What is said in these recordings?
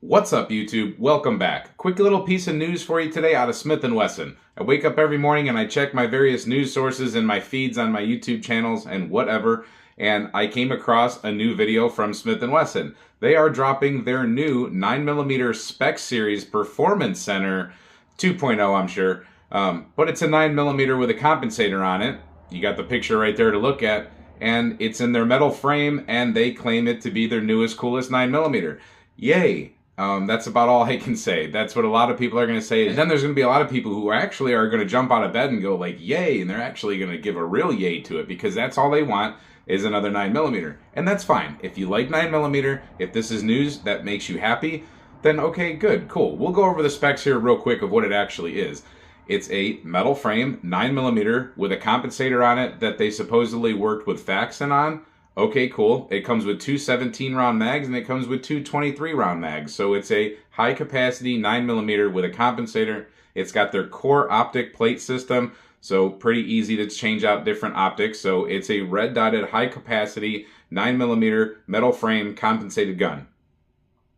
What's up, YouTube? Welcome back. Quick little piece of news for you today out of Smith & Wesson. I wake up every morning and I check my various news sources and my feeds on my YouTube channels and whatever, and I came across a new video from Smith & Wesson. They are dropping their new 9mm Spec Series Performance Center 2.0, I'm sure, but it's a 9mm with a compensator on it. You got the picture right there to look at, and it's in their metal frame, and they claim it to be their newest, coolest 9mm. Yay! That's about all I can say. That's what a lot of people are going to say. And then there's going to be a lot of people who actually are going to jump out of bed and go like, yay, and they're actually going to give a real yay to it because that's all they want is another 9mm. And that's fine. If you like 9mm, if this is news that makes you happy, then okay, good, cool. We'll go over the specs here real quick of what it actually is. It's a metal frame, 9mm, with a compensator on it that they supposedly worked with Faxon on. Okay, cool. It comes with two 17-round mags and it comes with two 23-round mags. So it's a high-capacity 9mm with a compensator. It's got their core optic plate system, so pretty easy to change out different optics. So it's a red-dotted, high-capacity 9mm metal frame compensated gun.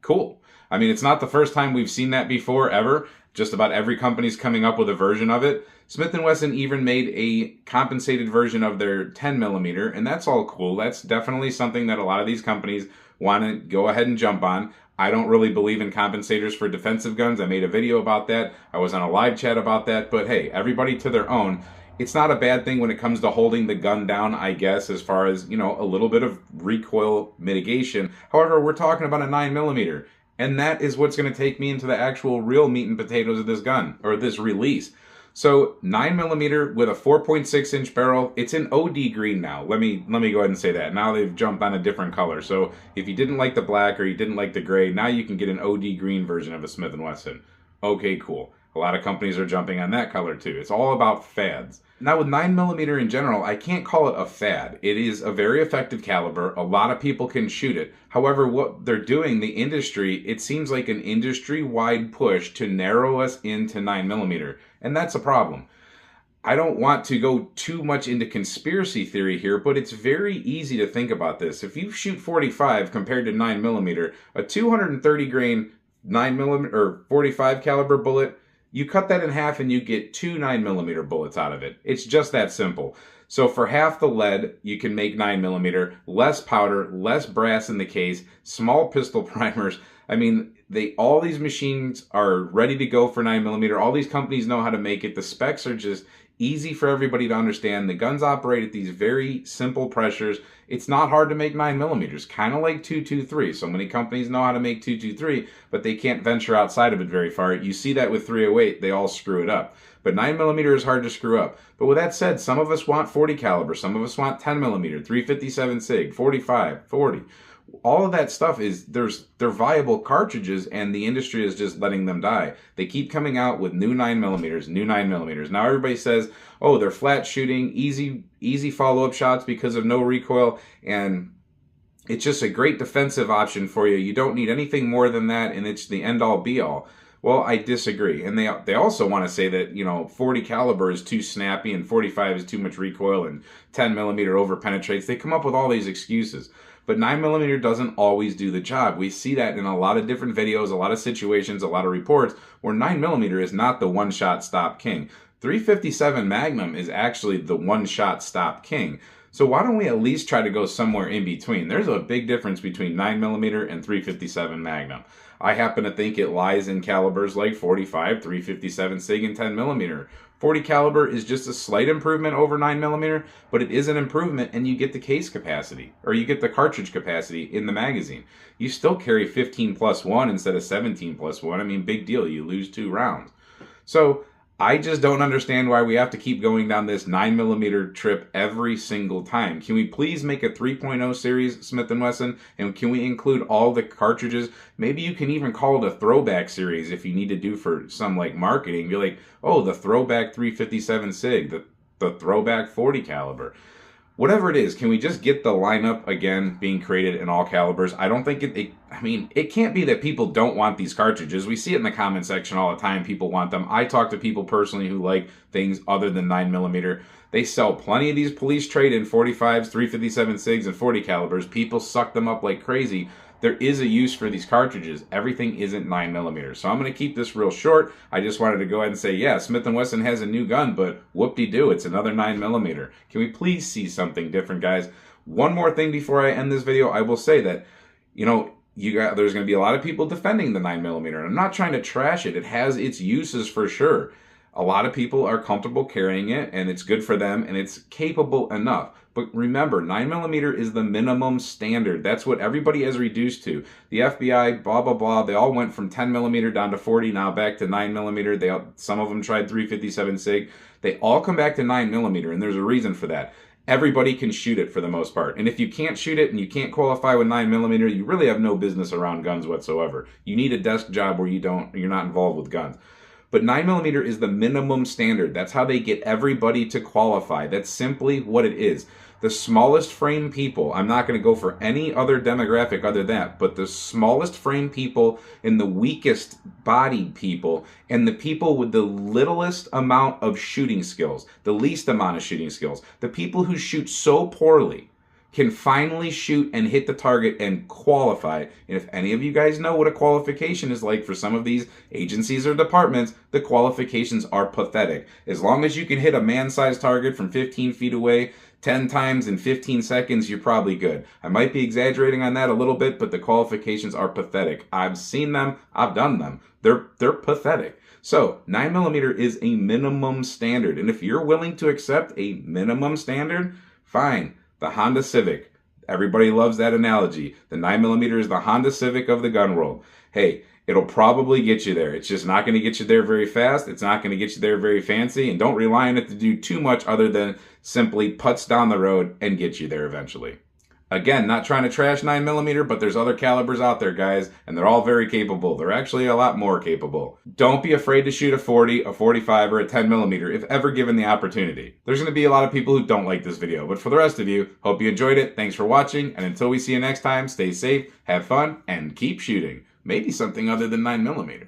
Cool. I mean, it's not the first time we've seen that before, ever. Just about every company's coming up with a version of it. Smith & Wesson even made a compensated version of their 10mm, and that's all cool. That's definitely something that a lot of these companies want to go ahead and jump on. I don't really believe in compensators for defensive guns. I made a video about that. I was on a live chat about that, but hey, everybody to their own. It's not a bad thing when it comes to holding the gun down, I guess, as far as, you know, a little bit of recoil mitigation. However, we're talking about a 9mm. And that is what's going to take me into the actual real meat and potatoes of this gun, or this release. So 9mm with a 4.6-inch barrel. It's in OD green now. Let me go ahead and say that. Now they've jumped on a different color. So if you didn't like the black or you didn't like the gray, now you can get an OD green version of a Smith & Wesson. Okay, cool. A lot of companies are jumping on that color too. It's all about fads. Now with 9mm in general, I can't call it a fad. It is a very effective caliber. A lot of people can shoot it. However, what they're doing, the industry, it seems like an industry-wide push to narrow us into 9mm. And that's a problem. I don't want to go too much into conspiracy theory here, but it's very easy to think about this. If you shoot 45 compared to 9mm, a 230 grain 9mm or 45 caliber bullet, you cut that in half and you get two 9mm bullets out of it. It's just that simple. So for half the lead, you can make 9mm, less powder, less brass in the case, small pistol primers. I mean, all these machines are ready to go for 9mm. All these companies know how to make it. The specs are just easy for everybody to understand. The guns operate at these very simple pressures. It's not hard to make 9mm, kind of like 223. So many companies know how to make 223, but they can't venture outside of it very far. You see that with 308, they all screw it up. But 9mm is hard to screw up. But with that said, some of us want 40 caliber, some of us want 10mm, 357 SIG, 45, 40. All of that stuff they're viable cartridges, and the industry is just letting them die. They keep coming out with new 9mm, new 9mm. Now everybody says, oh, they're flat shooting, easy follow-up shots because of no recoil, and it's just a great defensive option for you. You don't need anything more than that, and it's the end-all be-all. Well, I disagree. And they also want to say that, you know, 40 caliber is too snappy and 45 is too much recoil and 10mm over penetrates. They come up with all these excuses. But 9mm doesn't always do the job. We see that in a lot of different videos, a lot of situations, a lot of reports where 9mm is not the one-shot stop king. 357 Magnum is actually the one-shot stop king. So why don't we at least try to go somewhere in between? There's a big difference between 9mm and 357 Magnum. I happen to think it lies in calibers like 45, 357 SIG, and 10mm. 40 caliber is just a slight improvement over 9mm, but it is an improvement, and you get the case capacity, or you get the cartridge capacity in the magazine. You still carry 15+1 instead of 17+1. I mean, big deal. You lose 2 rounds. So I just don't understand why we have to keep going down this 9mm trip every single time. Can we please make a 3.0 series, Smith & Wesson, and can we include all the cartridges? Maybe you can even call it a throwback series if you need to do for some like marketing. Be like, oh, the throwback 357 SIG, the throwback 40 caliber. Whatever it is, can we just get the lineup again being created in all calibers? I don't think it can't be that people don't want these cartridges. We see it in the comment section all the time. People want them. I talk to people personally who like things other than 9mm. They sell plenty of these police trade in 45s, 357 SIGs, and 40 calibers. People suck them up like crazy. there is a use for these cartridges. Everything isn't 9mm. So I'm going to keep this real short. I just wanted to go ahead and say, yeah, Smith & Wesson has a new gun, but whoop-de-doo, it's another 9mm. Can we please see something different, guys? One more thing before I end this video, I will say that, you know, there's going to be a lot of people defending the 9mm, and I'm not trying to trash it. It has its uses for sure. A lot of people are comfortable carrying it, and it's good for them, and it's capable enough. But remember, 9mm is the minimum standard. That's what everybody has reduced to. The FBI, blah, blah, blah, they all went from 10mm down to 40, now back to 9mm. Some of them tried 357 SIG. They all come back to 9mm, and there's a reason for that. Everybody can shoot it for the most part. And if you can't shoot it and you can't qualify with 9mm, you really have no business around guns whatsoever. You need a desk job where you're not involved with guns. But 9mm is the minimum standard. That's how they get everybody to qualify. That's simply what it is. The smallest frame people, I'm not going to go for any other demographic other than that, but the smallest frame people and the weakest bodied people and the people with the littlest amount of shooting skills, the least amount of shooting skills, the people who shoot so poorly can finally shoot and hit the target and qualify. And if any of you guys know what a qualification is like for some of these agencies or departments, the qualifications are pathetic. As long as you can hit a man-sized target from 15 feet away 10 times in 15 seconds, you're probably good. I might be exaggerating on that a little bit, but the qualifications are pathetic. I've seen them. I've done them. They're pathetic. So 9mm is a minimum standard. And if you're willing to accept a minimum standard, fine. The Honda Civic. Everybody loves that analogy. The 9mm is the Honda Civic of the gun world. Hey, it'll probably get you there. It's just not going to get you there very fast. It's not going to get you there very fancy. And don't rely on it to do too much other than simply putts down the road and get you there eventually. Again, not trying to trash 9mm, but there's other calibers out there, guys, and they're all very capable. They're actually a lot more capable. Don't be afraid to shoot a 40, a 45, or a 10mm if ever given the opportunity. There's going to be a lot of people who don't like this video, but for the rest of you, hope you enjoyed it. Thanks for watching, and until we see you next time, stay safe, have fun, and keep shooting. Maybe something other than 9mm.